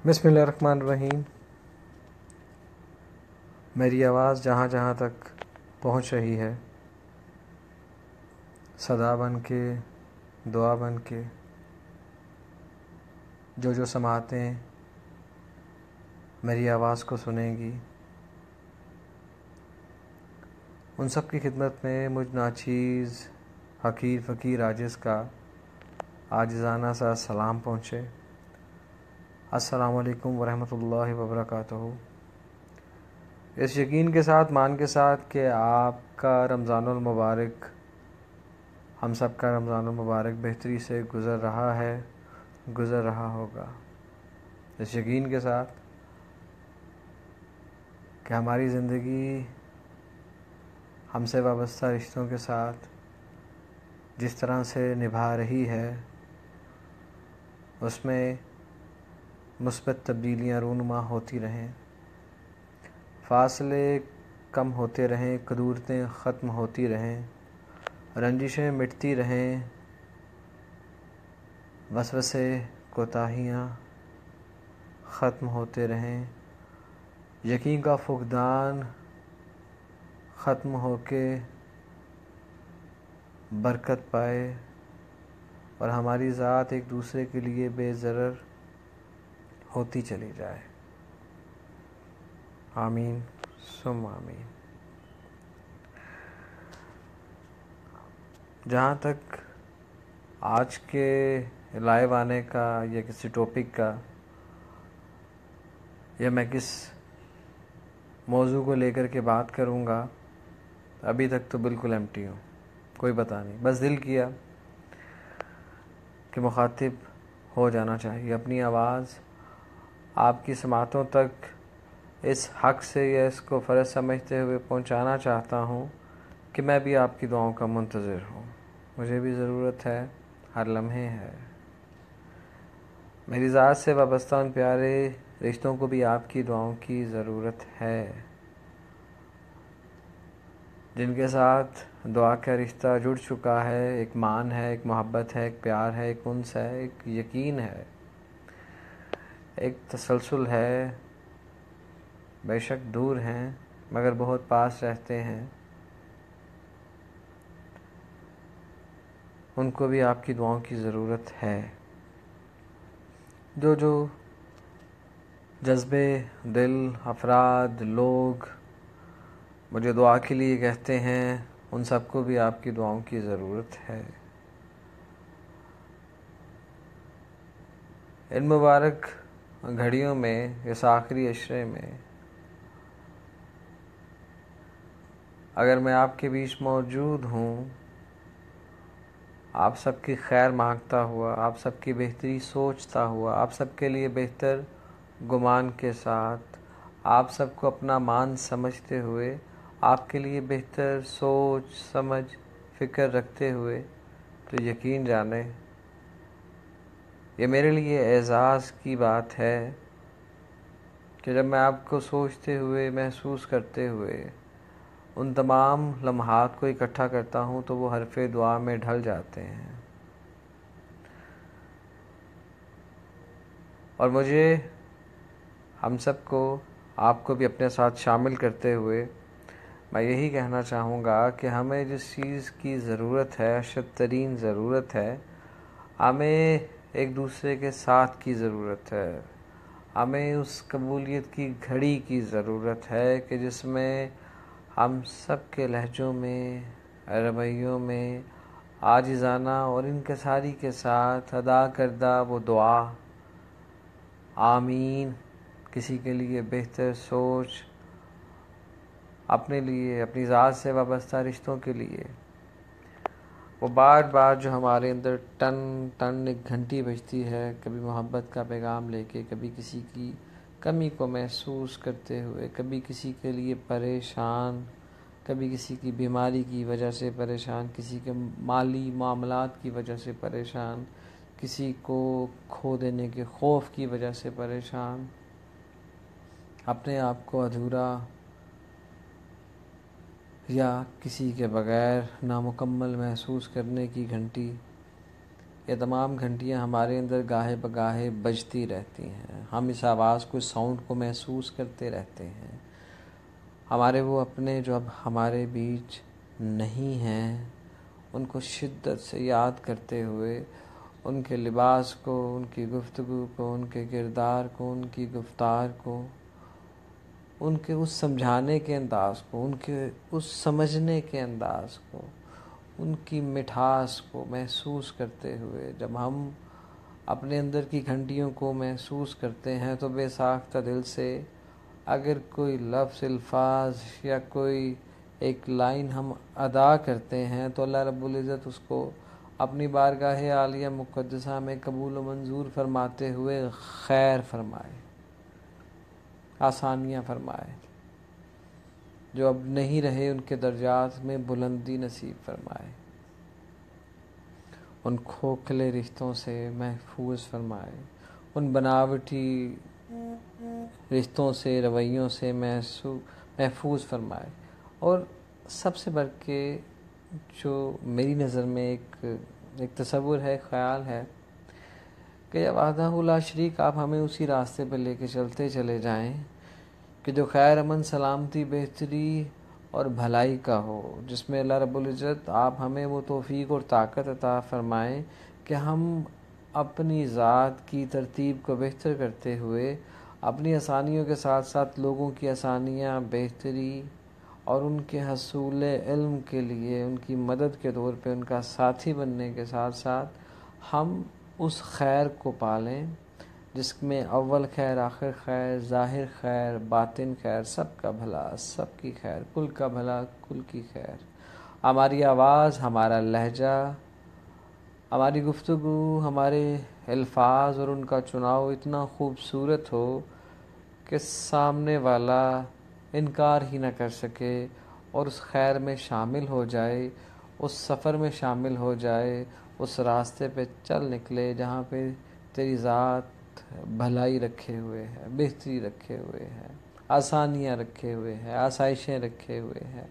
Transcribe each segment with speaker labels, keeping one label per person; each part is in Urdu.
Speaker 1: بسم اللہ الرحمن الرحیم۔ میری آواز جہاں جہاں تک پہنچ رہی ہے، صدا بن کے، دعا بن کے، جو سماعتیں میری آواز کو سنیں گی، ان سب کی خدمت میں مجھ ناچیز حقیر فقیر عاجز کا عاجزانہ سا سلام پہنچے۔ السلام علیکم ورحمۃ اللہ وبرکاتہ۔ اس یقین کے ساتھ، مان کے ساتھ کہ آپ کا رمضان المبارک، ہم سب کا رمضان المبارک بہتری سے گزر رہا ہے، گزر رہا ہوگا۔ اس یقین کے ساتھ کہ ہماری زندگی ہم سے وابستہ رشتوں کے ساتھ جس طرح سے نبھا رہی ہے، اس میں مثبت تبدیلیاں رونما ہوتی رہیں، فاصلے کم ہوتے رہیں، کدورتیں ختم ہوتی رہیں، رنجشیں مٹتی رہیں، وسوسے کوتاہیاں ختم ہوتے رہیں، یقین کا فقدان ختم ہو کے برکت پائے اور ہماری ذات ایک دوسرے کے لیے بے ضرر ہوتی چلی جائے۔ آمین ثم آمین۔ جہاں تک آج کے لائیو آنے کا یا کسی ٹاپک کا یا میں کس موضوع کو لے کر کے بات کروں گا، ابھی تک تو بالکل ایمٹی ہوں، کوئی پتہ نہیں۔ بس دل کیا کہ مخاطب ہو جانا چاہیے، اپنی آواز آپ کی سماعتوں تک اس حق سے یا اس کو فرض سمجھتے ہوئے پہنچانا چاہتا ہوں کہ میں بھی آپ کی دعاؤں کا منتظر ہوں۔ مجھے بھی ضرورت ہے، ہر لمحے ہے۔ میری ذات سے وابستہ ان پیارے رشتوں کو بھی آپ کی دعاؤں کی ضرورت ہے، جن کے ساتھ دعا کا رشتہ جڑ چکا ہے، ایک مان ہے، ایک محبت ہے، ایک پیار ہے، ایک انس ہے، ایک یقین ہے، ایک تسلسل ہے۔ بے شک دور ہیں مگر بہت پاس رہتے ہیں، ان کو بھی آپ کی دعاؤں کی ضرورت ہے۔ جو جذبے دل، افراد، لوگ مجھے دعا کے لیے کہتے ہیں، ان سب کو بھی آپ کی دعاؤں کی ضرورت ہے۔ ان مبارک گھڑیوں میں، اس آخری عشرے میں، اگر میں آپ کے بیچ موجود ہوں، آپ سب کی خیر مانگتا ہوا، آپ سب کی بہتری سوچتا ہوا، آپ سب کے لیے بہتر گمان کے ساتھ، آپ سب کو اپنا مان سمجھتے ہوئے، آپ کے لیے بہتر سوچ سمجھ فکر رکھتے ہوئے، تو یقین جانے یہ میرے لیے اعزاز کی بات ہے کہ جب میں آپ کو سوچتے ہوئے، محسوس کرتے ہوئے ان تمام لمحات کو اکٹھا کرتا ہوں تو وہ حرف دعا میں ڈھل جاتے ہیں، اور مجھے، ہم سب کو، آپ کو بھی اپنے ساتھ شامل کرتے ہوئے میں یہی کہنا چاہوں گا کہ ہمیں جس چیز کی ضرورت ہے، اشد ترین ضرورت ہے، ہمیں ایک دوسرے کے ساتھ کی ضرورت ہے، ہمیں اس قبولیت کی گھڑی کی ضرورت ہے کہ جس میں ہم سب کے لہجوں میں، رویوں میں عاجزانہ اور انکساری کے ساتھ ادا کردہ وہ دعا آمین، کسی کے لیے بہتر سوچ، اپنے لیے، اپنی ذات سے وابستہ رشتوں کے لیے، وہ بار بار جو ہمارے اندر ٹن ٹن ایک گھنٹی بجتی ہے، کبھی محبت کا پیغام لے کے، کبھی کسی کی کمی کو محسوس کرتے ہوئے، کبھی کسی کے لیے پریشان، کبھی کسی کی بیماری کی وجہ سے پریشان، کسی کے مالی معاملات کی وجہ سے پریشان، کسی کو کھو دینے کے خوف کی وجہ سے پریشان، اپنے آپ کو ادھورا یا کسی کے بغیر نامکمل محسوس کرنے کی گھنٹی، یہ تمام گھنٹیاں ہمارے اندر گاہے بگاہے بجتی رہتی ہیں. ہم اس آواز کو، اس ساؤنڈ کو محسوس کرتے رہتے ہیں. ہمارے وہ اپنے جو اب ہمارے بیچ نہیں ہیں، ان کو شدت سے یاد کرتے ہوئے، ان کے لباس کو، ان کی گفتگو کو، ان کے کردار کو، ان کی گفتار کو، ان کے اس سمجھانے کے انداز کو، ان کے اس سمجھنے کے انداز کو، ان کی مٹھاس کو محسوس کرتے ہوئے جب ہم اپنے اندر کی گھنٹیوں کو محسوس کرتے ہیں تو بے ساختہ دل سے اگر کوئی لفظ، الفاظ یا کوئی ایک لائن ہم ادا کرتے ہیں تو اللہ رب العزت اس کو اپنی بارگاہ عالیہ مقدسہ میں قبول و منظور فرماتے ہوئے خیر فرمائے، آسانیاں فرمائے. جو اب نہیں رہے ان کے درجات میں بلندی نصیب فرمائے، ان کھوکھلے رشتوں سے محفوظ فرمائے، ان بناوٹی رشتوں سے، رویوں سے محفوظ فرمائے. اور سب سے بڑھ کے جو میری نظر میں ایک تصور ہے، خیال ہے کہ جب وحدہ لا شریک آپ ہمیں اسی راستے پہ لے کے چلتے چلے جائیں کہ جو خیر، امن، سلامتی، بہتری اور بھلائی کا ہو، جس میں اللہ رب العزت آپ ہمیں وہ توفیق اور طاقت عطا فرمائیں کہ ہم اپنی ذات کی ترتیب کو بہتر کرتے ہوئے اپنی آسانیوں کے ساتھ ساتھ لوگوں کی آسانیاں، بہتری اور ان کے حصول علم کے لیے ان کی مدد کے طور پہ ان کا ساتھی بننے کے ساتھ ساتھ ہم اس خیر کو پالیں جس میں اول خیر، آخر خیر، ظاہر خیر، باطن خیر، سب کا بھلا، سب کی خیر، کل کا بھلا، کل کی خیر. ہماری آواز، ہمارا لہجہ، ہماری گفتگو، ہمارے الفاظ اور ان کا چناؤ اتنا خوبصورت ہو کہ سامنے والا انکار ہی نہ کر سکے اور اس خیر میں شامل ہو جائے، اس سفر میں شامل ہو جائے، اس راستے پہ چل نکلے جہاں پہ تیری ذات بھلائی رکھے ہوئے ہے، بہتری رکھے ہوئے ہے، آسانیاں رکھے ہوئے ہے، آسائشیں رکھے ہوئے ہیں،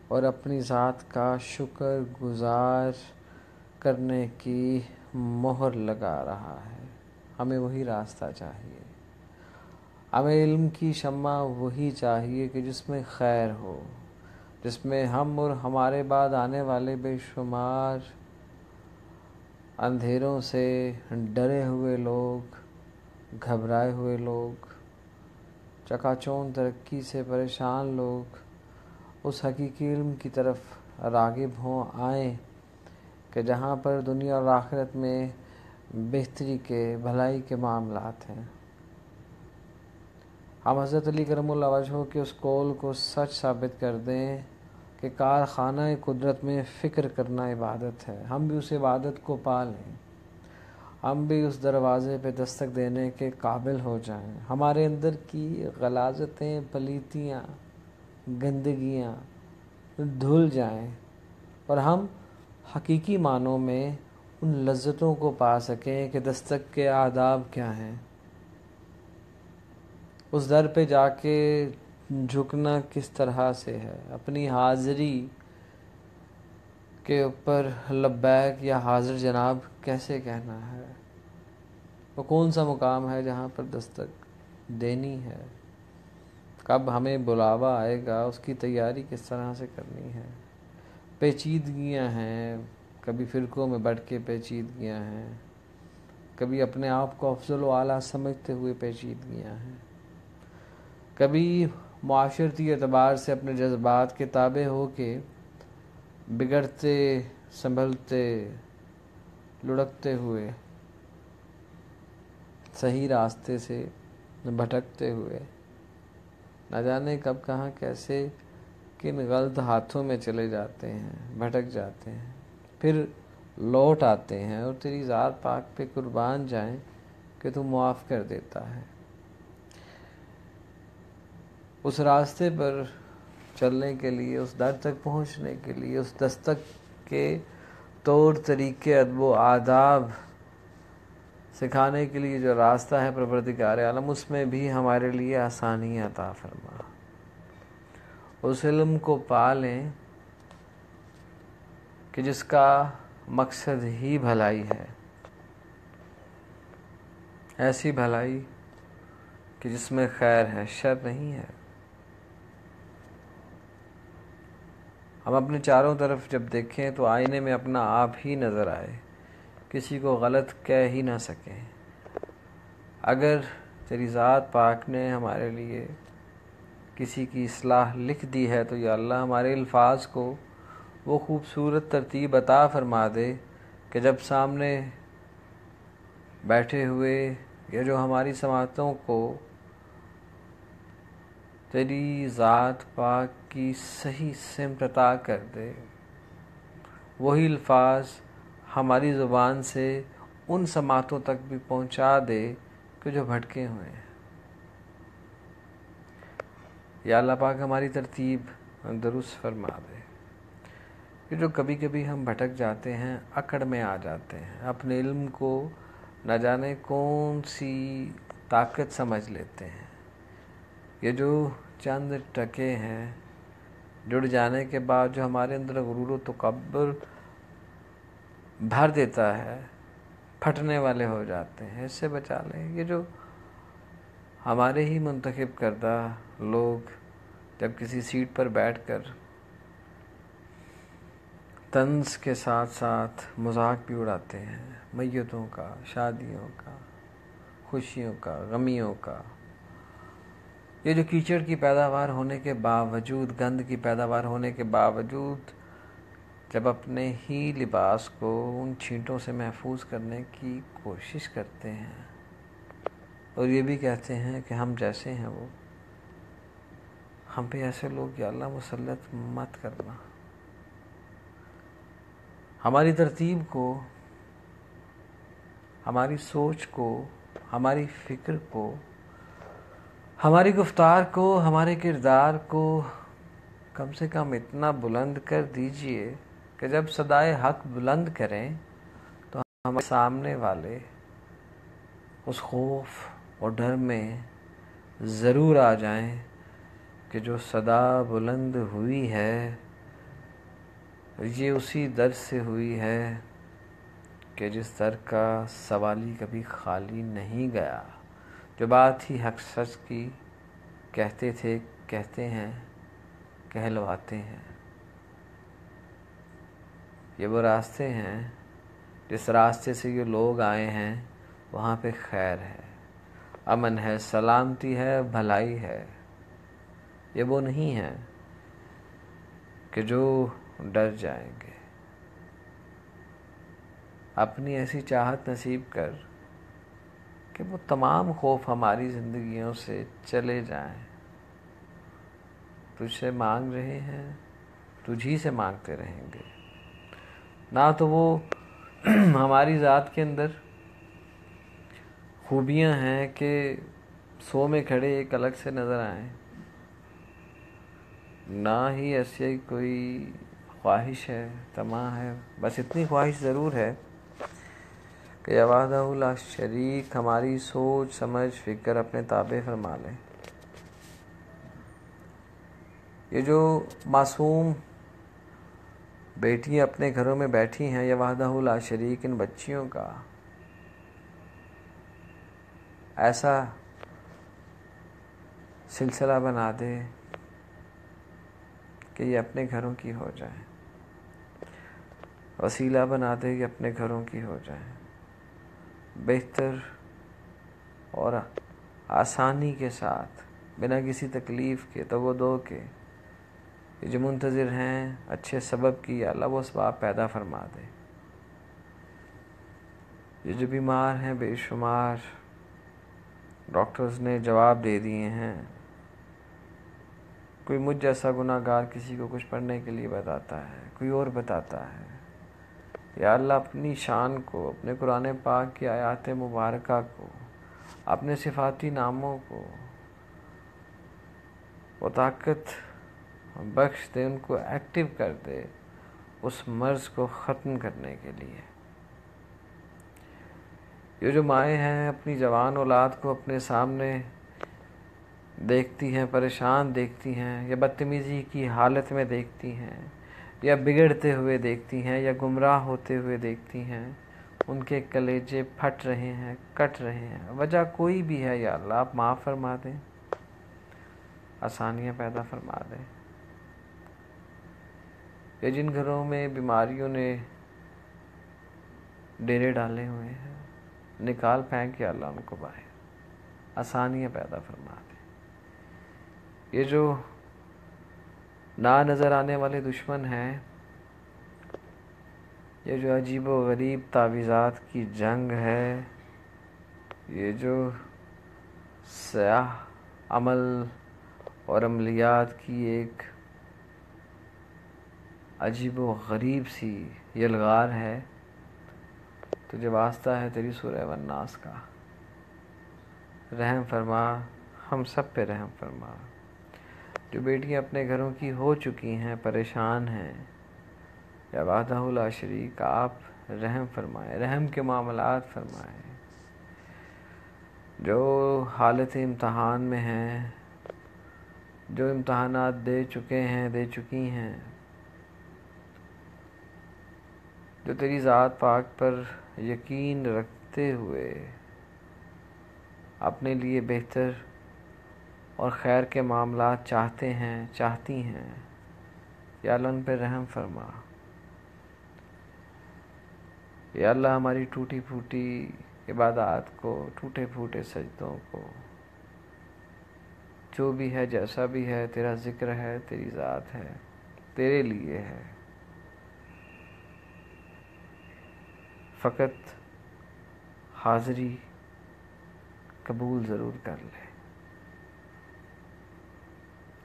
Speaker 1: اور اپنی ذات کا شکر گزار کرنے کی مہر لگا رہا ہے. ہمیں وہی راستہ چاہیے، ہمیں علم کی شمع وہی چاہیے کہ جس میں خیر ہو، جس میں ہم اور ہمارے بعد آنے والے بے شمار اندھیروں سے ڈرے ہوئے لوگ، گھبرائے ہوئے لوگ، چکا چوند ترقی سے پریشان لوگ اس حقیقی علم کی طرف راغب ہوں، آئیں کہ جہاں پر دنیا اور آخرت میں بہتری کے، بھلائی کے معاملات ہیں. ہم حضرت علی کرم اللہ وجہہ کے اس قول کو سچ ثابت کر دیں کہ کارخانہ قدرت میں فکر کرنا عبادت ہے. ہم بھی اس عبادت کو پالیں، ہم بھی اس دروازے پہ دستک دینے کے قابل ہو جائیں. ہمارے اندر کی غلاظتیں، پلیتیاں، گندگیاں دھل جائیں اور ہم حقیقی معنوں میں ان لذتوں کو پا سکیں کہ دستک کے آداب کیا ہیں، اس در پہ جا کے جھکنا کس طرح سے ہے، اپنی حاضری کے اوپر لبیک یا حاضر جناب کیسے کہنا ہے، وہ کون سا مقام ہے جہاں پر دستک دینی ہے، کب ہمیں بلاوا آئے گا، اس کی تیاری کس طرح سے کرنی ہے. پیچیدگیاں ہیں، کبھی فرقوں میں بٹ کے پیچیدگیاں ہیں، کبھی اپنے آپ کو افضل و اعلیٰ سمجھتے ہوئے پیچیدگیاں ہیں، کبھی معاشرتی اعتبار سے اپنے جذبات کے تابع ہو کے بگڑتے، سنبھلتے، لڑکتے ہوئے، صحیح راستے سے بھٹکتے ہوئے، نہ جانے کب کہاں کیسے کن غلط ہاتھوں میں چلے جاتے ہیں، بھٹک جاتے ہیں، پھر لوٹ آتے ہیں اور تیری ذات پاک پہ قربان جائیں کہ تو معاف کر دیتا ہے. اس راستے پر چلنے کے لیے، اس در تک پہنچنے کے لیے، اس دستک کے طور طریقے، ادب و آداب سکھانے کے لیے جو راستہ ہے پروردگار عالم، اس میں بھی ہمارے لیے آسانی عطا فرما. اس علم کو پالیں کہ جس کا مقصد ہی بھلائی ہے، ایسی بھلائی کہ جس میں خیر ہے، شر نہیں ہے۔ ہم اپنے چاروں طرف جب دیکھیں تو آئینے میں اپنا آپ ہی نظر آئے، کسی کو غلط کہہ ہی نہ سکیں۔ اگر تیری ذات پاک نے ہمارے لیے کسی کی اصلاح لکھ دی ہے تو یا اللہ ہمارے الفاظ کو وہ خوبصورت ترتیب عطا فرما دے کہ جب سامنے بیٹھے ہوئے یا جو ہماری سماعتوں کو تیری ذات پاک کی صحیح سمت عطا کر دے، وہی الفاظ ہماری زبان سے ان سماعتوں تک بھی پہنچا دے کہ جو بھٹکے ہوئے ہیں۔ یا اللہ پاک ہماری ترتیب درست فرما دے کہ جو کبھی کبھی ہم بھٹک جاتے ہیں، اکڑ میں آ جاتے ہیں، اپنے علم کو نہ جانے کون سی طاقت سمجھ لیتے ہیں، یہ جو چند ٹکے ہیں جڑ جانے کے بعد جو ہمارے اندر غرور و تکبر بھر دیتا ہے، پھٹنے والے ہو جاتے ہیں، اس سے بچا لیں۔ یہ جو ہمارے ہی منتخب کردہ لوگ جب کسی سیٹ پر بیٹھ کر طنز کے ساتھ ساتھ مذاق بھی اڑاتے ہیں، میتوں کا، شادیوں کا، خوشیوں کا، غمیوں کا، یہ جو کیچڑ کی پیداوار ہونے کے باوجود، گند کی پیداوار ہونے کے باوجود جب اپنے ہی لباس کو ان چھینٹوں سے محفوظ کرنے کی کوشش کرتے ہیں اور یہ بھی کہتے ہیں کہ ہم جیسے ہیں وہ، ہم پہ ایسے لوگ یا اللہ مسلط مت کرنا۔ ہماری ترتیب کو، ہماری سوچ کو، ہماری فکر کو، ہماری گفتار کو، ہمارے کردار کو کم سے کم اتنا بلند کر دیجئے کہ جب صدائے حق بلند کریں تو ہمارے سامنے والے اس خوف اور ڈر میں ضرور آ جائیں کہ جو صدا بلند ہوئی ہے یہ اسی در سے ہوئی ہے کہ جس در کا سوالی کبھی خالی نہیں گیا۔ جو بات ہی حق سچ کی کہتے تھے، کہتے ہیں، کہلواتے ہیں۔ یہ وہ راستے ہیں جس راستے سے یہ لوگ آئے ہیں، وہاں پہ خیر ہے، امن ہے، سلامتی ہے، بھلائی ہے۔ یہ وہ نہیں ہیں کہ جو ڈر جائیں گے۔ اپنی ایسی چاہت نصیب کر کہ وہ تمام خوف ہماری زندگیوں سے چلے جائیں۔ تجھ سے مانگ رہے ہیں، تجھی سے مانگتے رہیں گے۔ نہ تو وہ ہماری ذات کے اندر خوبیاں ہیں کہ 100 میں کھڑے ایک الگ سے نظر آئیں، نہ ہی ایسی کوئی خواہش ہے، طمع ہے۔ بس اتنی خواہش ضرور ہے کہ یا وحدہ لا شریک ہماری سوچ، سمجھ، فکر اپنے تابع فرما لیں۔ یہ جو معصوم بیٹیاں اپنے گھروں میں بیٹھی ہیں، یا وحدہ لا شریک ان بچیوں کا ایسا سلسلہ بنا دے کہ یہ اپنے گھروں کی ہو جائیں، وسیلہ بنا دے کہ اپنے گھروں کی ہو جائیں، بہتر اور آسانی کے ساتھ، بنا کسی تکلیف کے، تگودو کے۔ یہ جو منتظر ہیں اچھے سبب کی، یا اللہ وہ اسباب پیدا فرما دے۔ یہ جو بیمار ہیں بے شمار، ڈاکٹرز نے جواب دے دیے ہیں، کوئی مجھ جیسا گناہ گار کسی کو کچھ پڑھنے کے لیے بتاتا ہے، کوئی اور بتاتا ہے۔ یا اللہ اپنی شان کو، اپنے قرآن پاک کی آیات مبارکہ کو، اپنے صفاتی ناموں کو وہ طاقت بخش دے، ان کو ایکٹیو کر دے اس مرض کو ختم کرنے کے لیے۔ یہ جو مائیں ہیں اپنی جوان اولاد کو اپنے سامنے دیکھتی ہیں، پریشان دیکھتی ہیں، یا بدتمیزی کی حالت میں دیکھتی ہیں، یا بگڑتے ہوئے دیکھتی ہیں یا گمراہ ہوتے ہوئے دیکھتی ہیں، ان کے کلیجے پھٹ رہے ہیں، کٹ رہے ہیں، وجہ کوئی بھی ہے یا اللہ آپ معاف فرما دیں، آسانیاں پیدا فرما دیں۔ یا جن گھروں میں بیماریوں نے ڈیرے ڈالے ہوئے ہیں، نکال پھینک یا اللہ ان کو باہر، آسانیاں پیدا فرما دیں۔ یہ جو نہ نظر آنے والے دشمن ہیں، یہ جو عجیب و غریب تعویذات کی جنگ ہے، یہ جو سیاہ عمل اور عملیات کی ایک عجیب و غریب سی یلغار ہے، تجھے واسطہ ہے تیری سورہ والناس کا، رحم فرما، ہم سب پہ رحم فرما۔ جو بیٹیاں اپنے گھروں کی ہو چکی ہیں، پریشان ہیں، یا وحدہ لا شریک آپ رحم فرمائیں، رحم کے معاملات فرمائیں۔ جو حالت امتحان میں ہیں، جو امتحانات دے چکے ہیں، دے چکی ہیں، جو تیری ذات پاک پر یقین رکھتے ہوئے اپنے لیے بہتر اور خیر کے معاملات چاہتے ہیں، چاہتی ہیں، یا اللہ ان پہ رحم فرما۔ یا اللہ ہماری ٹوٹی پھوٹی عبادات کو، ٹوٹے پھوٹے سجدوں کو، جو بھی ہے جیسا بھی ہے، تیرا ذکر ہے، تیری ذات ہے، تیرے لیے ہے، فقط حاضری قبول ضرور کر لے۔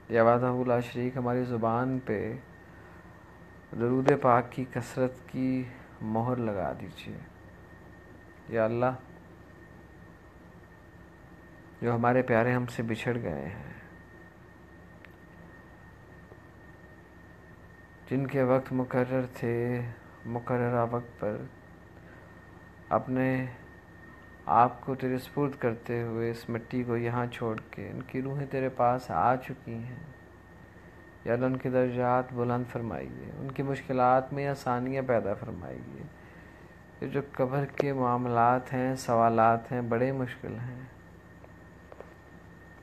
Speaker 1: یا وحدہ لا شریک ہماری زبان پہ درود پاک کی کثرت کی مہر لگا دیجیے۔ یا اللہ جو ہمارے پیارے ہم سے بچھڑ گئے ہیں، جن کے وقت مقرر تھے، مقررہ وقت پر اپنے آپ کو تیرے سپرد کرتے ہوئے اس مٹی کو یہاں چھوڑ کے ان کی روحیں تیرے پاس آ چکی ہیں، یا اللہ ان کے درجات بلند فرمائیے، ان کی مشکلات میں آسانیاں پیدا فرمائیے۔ یہ جو قبر کے معاملات ہیں، سوالات ہیں، بڑے مشکل ہیں،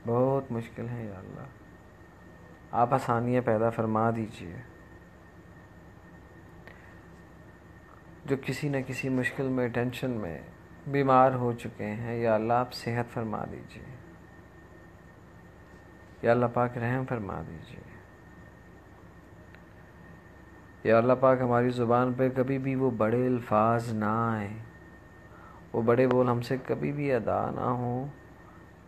Speaker 1: بہت مشکل ہیں، یا اللہ آپ آسانیاں پیدا فرما دیجیے۔ جو کسی نہ کسی مشکل میں، ٹینشن میں بیمار ہو چکے ہیں، یا اللہ آپ صحت فرما دیجیے، یا اللہ پاک رحم فرما دیجیے۔ یا اللہ پاک ہماری زبان پہ کبھی بھی وہ بڑے الفاظ نہ آئیں، وہ بڑے بول ہم سے کبھی بھی ادا نہ ہوں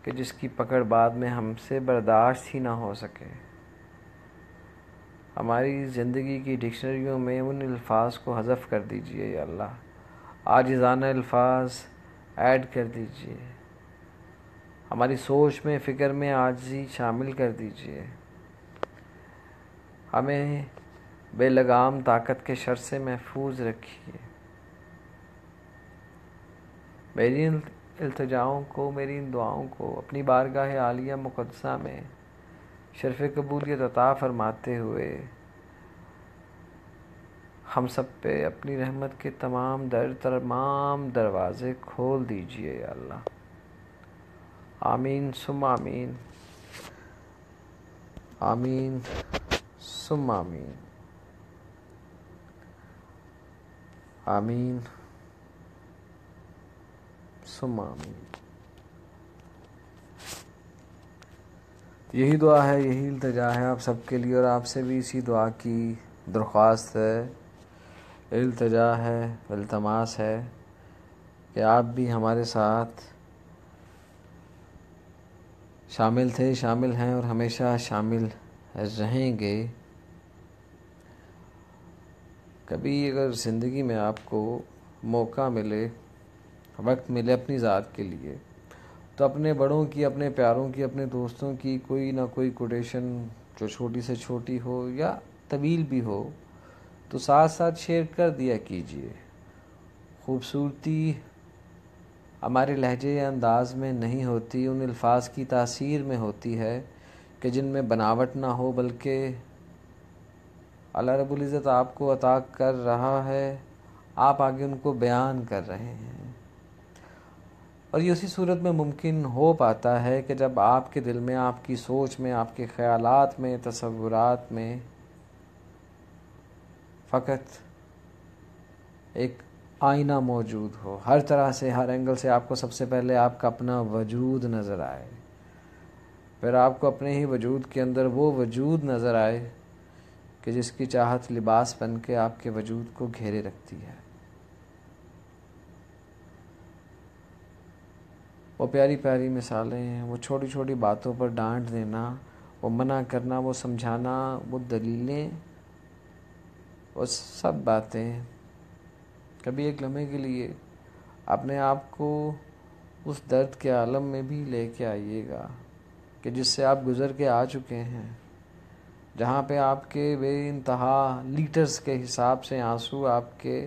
Speaker 1: کہ جس کی پکڑ بعد میں ہم سے برداشت ہی نہ ہو سکے۔ ہماری زندگی کی ڈکشنریوں میں ان الفاظ کو حذف کر دیجئے یا اللہ، عاجزانہ الفاظ ایڈ کر دیجئے، ہماری سوچ میں، فکر میں عاجزی شامل کر دیجئے، ہمیں بے لگام طاقت کے شر سے محفوظ رکھیے۔ میری ان التجاؤں کو، میری ان دعاؤں کو اپنی بارگاہ عالیہ مقدسہ میں شرف قبولیت عطا فرماتے ہوئے ہم سب پہ اپنی رحمت کے تمام دروازے کھول دیجئے یا اللہ۔ آمین ثم آمین، آمین ثم آمین، آمین ثم آمین۔ یہی دعا ہے، یہی التجا ہے آپ سب کے لیے، اور آپ سے بھی اسی دعا کی درخواست ہے، التجا ہے، التماس ہے کہ آپ بھی ہمارے ساتھ شامل تھے، شامل ہیں اور ہمیشہ شامل رہیں گے۔ کبھی اگر زندگی میں آپ کو موقع ملے، وقت ملے اپنی ذات کے لیے، تو اپنے بڑوں کی، اپنے پیاروں کی، اپنے دوستوں کی کوئی نہ کوئی کوٹیشن جو چھوٹی سے چھوٹی ہو یا طویل بھی ہو تو ساتھ ساتھ شیئر کر دیا کیجیے۔ خوبصورتی ہمارے لہجے یا انداز میں نہیں ہوتی، ان الفاظ کی تاثیر میں ہوتی ہے کہ جن میں بناوٹ نہ ہو بلکہ اللہ رب العزت آپ کو عطا کر رہا ہے، آپ آگے ان کو بیان کر رہے ہیں، اور یہ اسی صورت میں ممکن ہو پاتا ہے کہ جب آپ کے دل میں، آپ کی سوچ میں، آپ کے خیالات میں، تصورات میں فقط ایک آئینہ موجود ہو، ہر طرح سے، ہر اینگل سے آپ کو سب سے پہلے آپ کا اپنا وجود نظر آئے، پھر آپ کو اپنے ہی وجود کے اندر وہ وجود نظر آئے کہ جس کی چاہت لباس بن کے آپ کے وجود کو گھیرے رکھتی ہے۔ وہ پیاری پیاری مثالیں ہیں، وہ چھوٹی چھوٹی باتوں پر ڈانٹ دینا، وہ منع کرنا، وہ سمجھانا، وہ دلیلیں، وہ سب باتیں کبھی ایک لمحے کے لیے اپنے آپ کو اس درد کے عالم میں بھی لے کے آئیے گا کہ جس سے آپ گزر کے آ چکے ہیں، جہاں پہ آپ کے بے انتہا لیٹرز کے حساب سے آنسو آپ کے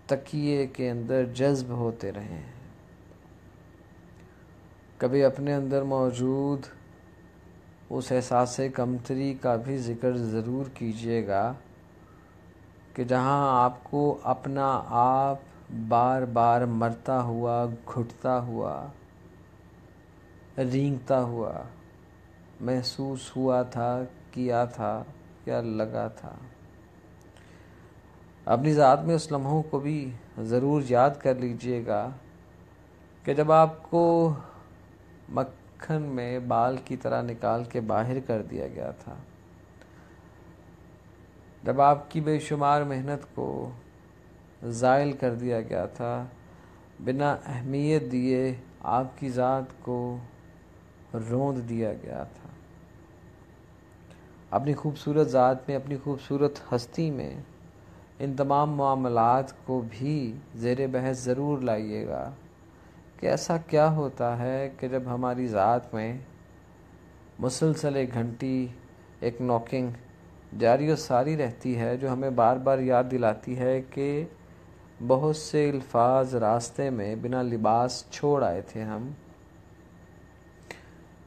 Speaker 1: تکیے کے اندر جذب ہوتے رہے ہیں۔ کبھی اپنے اندر موجود اس احساس کمتری کا بھی ذکر ضرور کیجیے گا کہ جہاں آپ کو اپنا آپ بار بار مرتا ہوا، گھٹتا ہوا، رینگتا ہوا محسوس ہوا تھا، کیا تھا یا لگا تھا۔ اپنی ذات میں اس لمحوں کو بھی ضرور یاد کر لیجئے گا کہ جب آپ کو مکھن میں بال کی طرح نکال کے باہر کر دیا گیا تھا، جب آپ کی بے شمار محنت کو زائل کر دیا گیا تھا، بنا اہمیت دیے آپ کی ذات کو روند دیا گیا تھا، اپنی خوبصورت ذات میں، اپنی خوبصورت ہستی میں ان تمام معاملات کو بھی زیر بحث ضرور لائیے گا کہ ایسا کیا ہوتا ہے کہ جب ہماری ذات میں مسلسل ایک گھنٹی، ایک نوکنگ جاری و ساری رہتی ہے، جو ہمیں بار بار یاد دلاتی ہے کہ بہت سے الفاظ راستے میں بنا لباس چھوڑ آئے تھے ہم،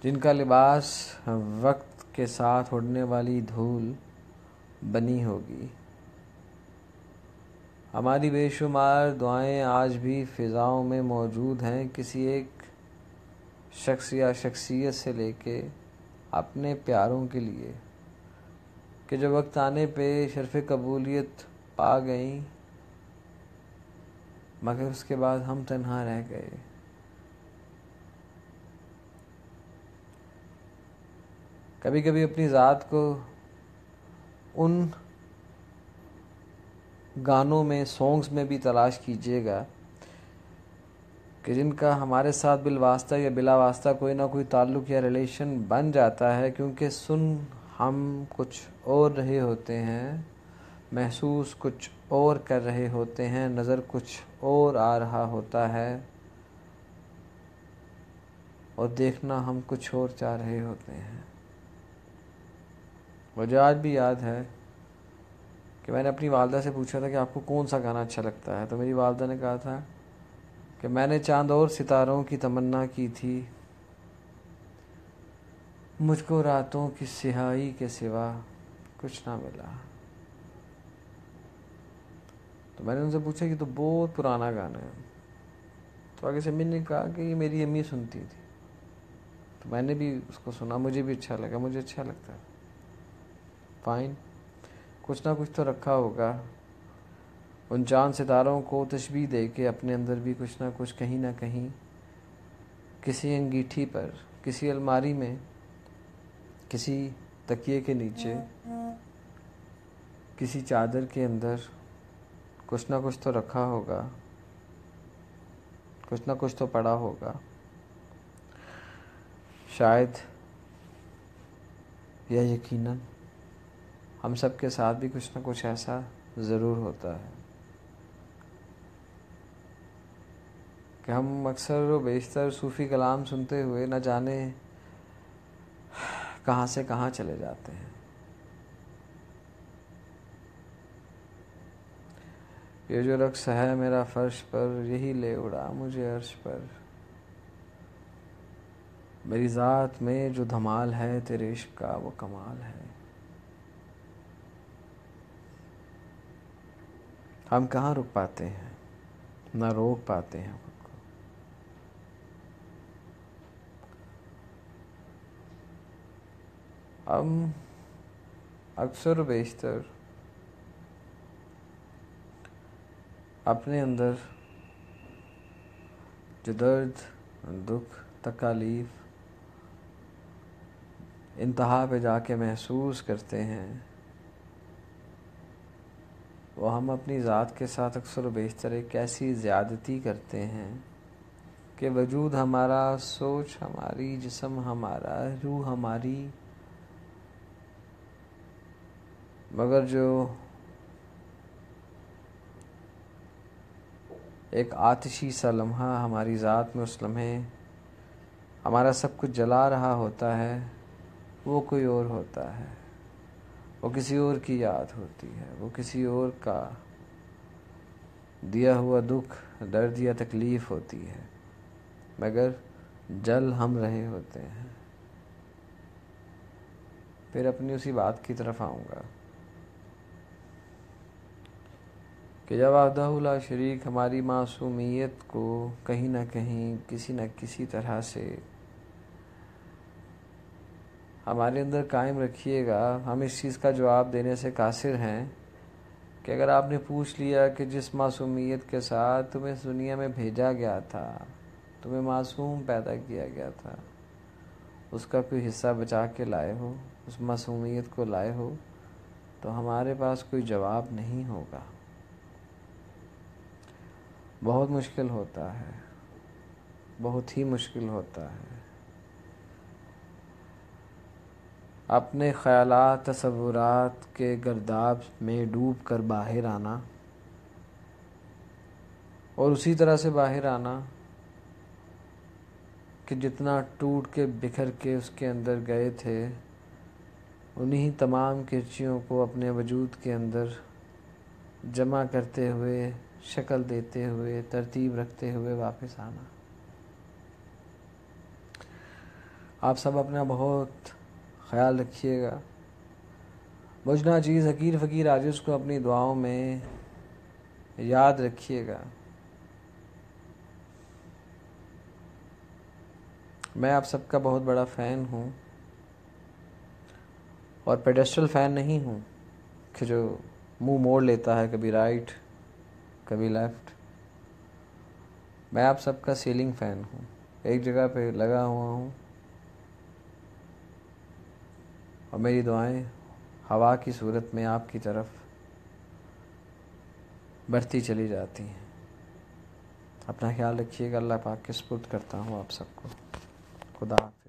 Speaker 1: جن کا لباس وقت کے ساتھ اڑنے والی دھول بنی ہوگی۔ ہماری بے شمار دعائیں آج بھی فضاؤں میں موجود ہیں، کسی ایک شخص یا شخصیت سے لے کے اپنے پیاروں کے لیے، کہ جو وقت آنے پہ شرف قبولیت پا گئیں، مگر اس کے بعد ہم تنہا رہ گئے۔ کبھی کبھی اپنی ذات کو ان گانوں میں، سونگز میں بھی تلاش کیجیے گا کہ جن کا ہمارے ساتھ بالواسطہ یا بلا واسطہ کوئی نہ کوئی تعلق یا ریلیشن بن جاتا ہے، کیونکہ سن ہم کچھ اور رہے ہوتے ہیں، محسوس کچھ اور کر رہے ہوتے ہیں، نظر کچھ اور آ رہا ہوتا ہے، اور دیکھنا ہم کچھ اور چاہ رہے ہوتے ہیں۔ مجھے آج بھی یاد ہے کہ میں نے اپنی والدہ سے پوچھا تھا کہ آپ کو کون سا گانا اچھا لگتا ہے، تو میری والدہ نے کہا تھا کہ میں نے چاند اور ستاروں کی تمنا کی تھی، مجھ کو راتوں کی سیاہی کے سوا کچھ نہ ملا۔ تو میں نے ان سے پوچھا کہ تو بہت پرانا گانا ہے، تو آگے سے میں نے کہا کہ یہ میری امی سنتی تھی، تو میں نے بھی اس کو سنا، مجھے بھی اچھا لگا، مجھے اچھا لگتا ہے۔ فائن، کچھ نہ کچھ تو رکھا ہوگا، ان چاند ستاروں کو تشبیہ دے کے اپنے اندر بھی کچھ نہ کچھ، کہیں نہ کہیں، کسی انگیٹھی پر، کسی الماری میں، کسی تکیے کے نیچے، کسی چادر کے اندر کچھ نہ کچھ تو رکھا ہوگا، کچھ نہ کچھ تو پڑا ہوگا۔ شاید یا یقیناً ہم سب کے ساتھ بھی کچھ نہ کچھ ایسا ضرور ہوتا ہے کہ ہم اکثر و بیشتر صوفی کلام سنتے ہوئے نہ جانے کہاں سے کہاں چلے جاتے ہیں۔ یہ جو رقص ہے میرا فرش پر، یہی لے اڑا مجھے عرش پر، میری ذات میں جو دھمال ہے تیرے عشق کا وہ کمال ہے۔ ہم کہاں رک پاتے ہیں، نہ روک پاتے ہیں خود کو۔ ہم اکثر و بیشتر اپنے اندر جو درد، دکھ، تکالیف انتہا پہ جا کے محسوس کرتے ہیں، وہ ہم اپنی ذات کے ساتھ اکثر و بیشتر ایک ایسی زیادتی کرتے ہیں کہ وجود ہمارا، سوچ ہماری، جسم ہمارا، روح ہماری، مگر جو ایک آتشی سا لمحہ ہماری ذات میں اس لمحے ہمارا سب کچھ جلا رہا ہوتا ہے، وہ کوئی اور ہوتا ہے، وہ کسی اور کی یاد ہوتی ہے، وہ کسی اور کا دیا ہوا دکھ، درد یا تکلیف ہوتی ہے، مگر جل ہم رہے ہوتے ہیں۔ پھر اپنی اسی بات کی طرف آؤں گا کہ جب وحدہ لا شریک ہماری معصومیت کو کہیں نہ کہیں، کسی نہ کسی طرح سے ہمارے اندر قائم رکھیے گا، ہم اس چیز کا جواب دینے سے قاصر ہیں کہ اگر آپ نے پوچھ لیا کہ جس معصومیت کے ساتھ تمہیں اس دنیا میں بھیجا گیا تھا، تمہیں معصوم پیدا کیا گیا تھا، اس کا کوئی حصہ بچا کے لائے ہو، اس معصومیت کو لائے ہو، تو ہمارے پاس کوئی جواب نہیں ہوگا۔ بہت مشکل ہوتا ہے، بہت ہی مشکل ہوتا ہے اپنے خیالات، تصورات کے گرداب میں ڈوب کر باہر آنا، اور اسی طرح سے باہر آنا کہ جتنا ٹوٹ کے بکھر کے اس کے اندر گئے تھے، انہی تمام کرچیوں کو اپنے وجود کے اندر جمع کرتے ہوئے، شکل دیتے ہوئے، ترتیب رکھتے ہوئے واپس آنا۔ آپ سب اپنا بہت خیال رکھیے گا۔ مجھ ناچیز حقیر فقیر عاجز کو اپنی دعاؤں میں یاد رکھیے گا۔ میں آپ سب کا بہت بڑا فین ہوں، اور پیڈسٹل فین نہیں ہوں کہ جو منہ موڑ لیتا ہے، کبھی رائٹ کبھی لیفٹ۔ میں آپ سب کا سیلنگ فین ہوں، ایک جگہ پہ لگا ہوا ہوں، اور میری دعائیں ہوا کی صورت میں آپ کی طرف بڑھتی چلی جاتی ہیں۔ اپنا خیال رکھیے گا۔ اللہ پاک کے سپرد کرتا ہوں آپ سب کو۔ خدا حافظ۔